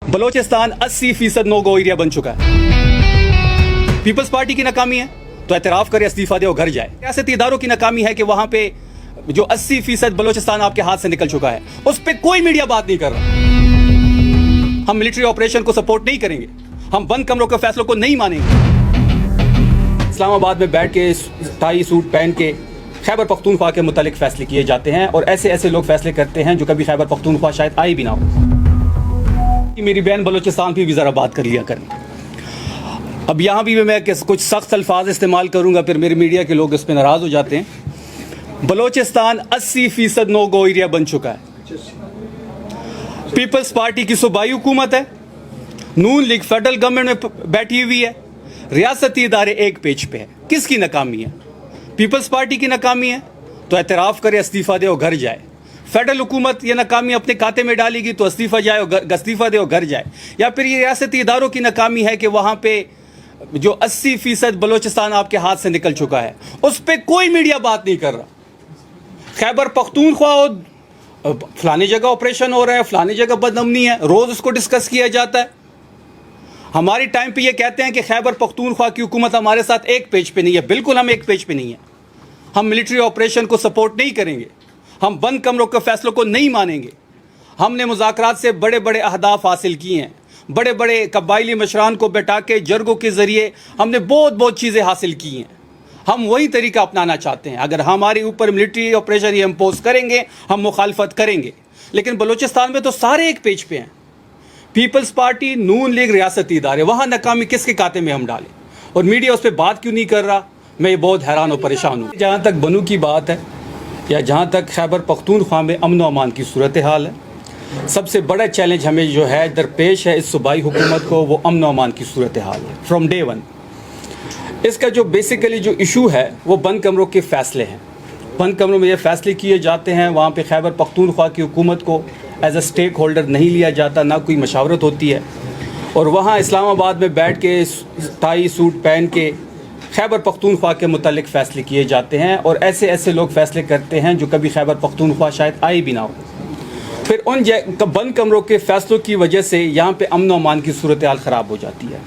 Balochistan 80% no go area बन चुका है। पीपल्स पार्टी की नाकामी है तो एतराफ़ करे, इस्तीफा दे और घर जाए। सियासती इदारों की नाकामी है कि वहां पे जो 80% बलोचिस्तान आपके हाथ से निकल चुका है उस पर कोई मीडिया बात नहीं कर रहा। हम मिलिट्री ऑपरेशन को सपोर्ट नहीं करेंगे, हम बंद कमरों के फैसलों को नहीं मानेंगे। इस्लामाबाद में बैठ के टाई सूट पहन के खैबर पख्तूनख्वा के मुतालिक फैसले किए जाते हैं और ऐसे ऐसे लोग फैसले करते हैं जो कभी खैबर पख्तूनख्वा शायद आए भी ना हो। मेरी बहन बलोचिस्तान भी ज़रा बात कर लिया करें। अब यहाँ भी मैं कुछ सख्त अल्फाज इस्तेमाल करूँगा, फिर मेरे मीडिया के लोग इस पर नाराज़ हो जाते हैं। बलोचिस्तान 80% नो गो एरिया बन चुका है। पीपल्स पार्टी की सूबाई हुकूमत है, नून लीग फेडरल गवर्नमेंट में बैठी हुई है, रियासती इदारे एक पेज पे है। किसकी नाकामी है? पीपल्स पार्टी की नाकामी है तो एतराफ़ करे, इस्तीफा दे और घर जाए। फेडरल हुकूमत ये नाकामी अपने खाते में डालेगी तो इस्तीफा दे और घर जाए। या फिर ये रियासती इदारों की नाकामी है कि वहाँ पे जो 80% बलोचिस्तान आपके हाथ से निकल चुका है उस पर कोई मीडिया बात नहीं कर रहा। खैबर पख्तूनख्वा फलानी जगह ऑपरेशन हो रहा है, फलानी जगह बदअमनी है, रोज़ उसको डिस्कस किया जाता है। हमारी टाइम पे ये कहते हैं कि खैबर पख्तूनख्वा की हुकूमत हमारे साथ एक पेज पे नहीं है। बिल्कुल हम एक पेज पे नहीं है। हम मिलिट्री ऑपरेशन को सपोर्ट नहीं करेंगे, हम बंद कमरों के फैसलों को नहीं मानेंगे। हमने मुज़ाकरात से बड़े बड़े अहदाफ हासिल किए हैं, बड़े बड़े कबायली मशरान को बैठा के जरगों के ज़रिए हमने बहुत चीज़ें हासिल की हैं। हम वही तरीका अपनाना चाहते हैं। अगर हमारे ऊपर मिलिट्री ऑपरेशन ये इम्पोज करेंगे हम मुखालफत करेंगे, लेकिन बलूचिस्तान में तो सारे एक पेज पे हैं। पीपल्स पार्टी, नून लीग, रियासती इदारे, वहाँ नाकामी किसके खाते में हम डालें और मीडिया उस पर बात क्यों नहीं कर रहा? मैं ये बहुत हैरान और परेशान हूँ। जहाँ तक बनू की बात है या जहाँ तक खैबर पख्तूनख्वा में अमन व अमान की सूरत हाल है, सबसे बड़ा चैलेंज हमें जो है दरपेश है इस सूबाई हुकूमत को, वो अमन व अमान की सूरत हाल है फ्रॉम डे वन। इसका जो बेसिकली जो इशू है वो बंद कमरों के फ़ैसले हैं। बंद कमरों में ये फ़ैसले किए जाते हैं, वहाँ पे खैबर पख्तूनख्वा की हुकूमत को एज अ स्टेक होल्डर नहीं लिया जाता, ना कोई मशावरत होती है। और वहाँ इस्लामाबाद में बैठ के टाई सूट पहन के खैबर पख्तूनख्वा के मुतालिक फ़ैसले किए जाते हैं और ऐसे ऐसे लोग फ़ैसले करते हैं जो कभी खैबर पख्तूनख्वा शायद आए भी ना हो। फिर उन बंद कमरों के फ़ैसलों की वजह से यहाँ पे अमन व अमान की सूरत हाल ख़राब हो जाती है।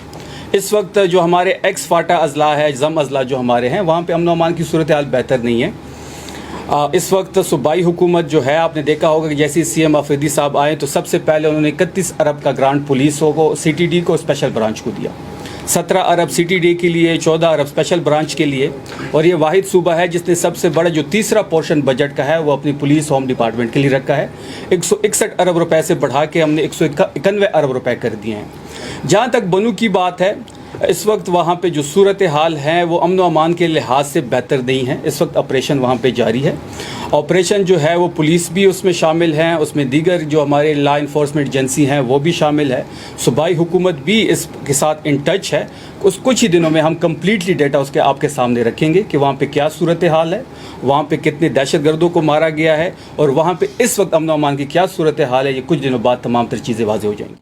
इस वक्त जो हमारे एक्स फाटा अज़ला है, जम अज़ला जो हमारे हैं, वहाँ पे अमन व अमान की सूरत हाल बेहतर नहीं है। इस वक्त सूबाई हुकूमत जो है, आपने देखा होगा कि जैसे CM आफरीदी साहब आए तो सबसे पहले उन्होंने 31 अरब का ग्रांट पुलिस को, CTD को, स्पेशल ब्रांच को दिया। 17 अरब CTD के लिए, 14 अरब स्पेशल ब्रांच के लिए। और ये वाहिद सूबा है जिसने सबसे बड़ा जो तीसरा पोर्शन बजट का है वो अपनी पुलिस होम डिपार्टमेंट के लिए रखा है। 161 अरब रुपए से बढ़ा के हमने 191 अरब रुपए कर दिए हैं। जहाँ तक बनू की बात है, इस वक्त वहाँ पे जो सूरत हाल है वो अमन व अमान के लिहाज से बेहतर नहीं है। इस वक्त ऑपरेशन वहाँ पे जारी है। ऑपरेशन जो है वो पुलिस भी उसमें शामिल हैं, उसमें दीगर जो हमारे लॉ इन्फोर्समेंट एजेंसी हैं वो भी शामिल है। सूबाई हुकूमत भी इसके साथ इन टच है। कुछ ही दिनों में हम कम्प्लीटली डेटा उसके आपके सामने रखेंगे कि वहाँ पे क्या सूरत हाल है, वहाँ पे कितने दहशतगर्दों को मारा गया है और वहाँ पे इस वक्त अमन व अमान की क्या सूरत हाल है। ये कुछ दिनों बाद तमाम तर चीज़ें वाज़ेह हो जाएंगी।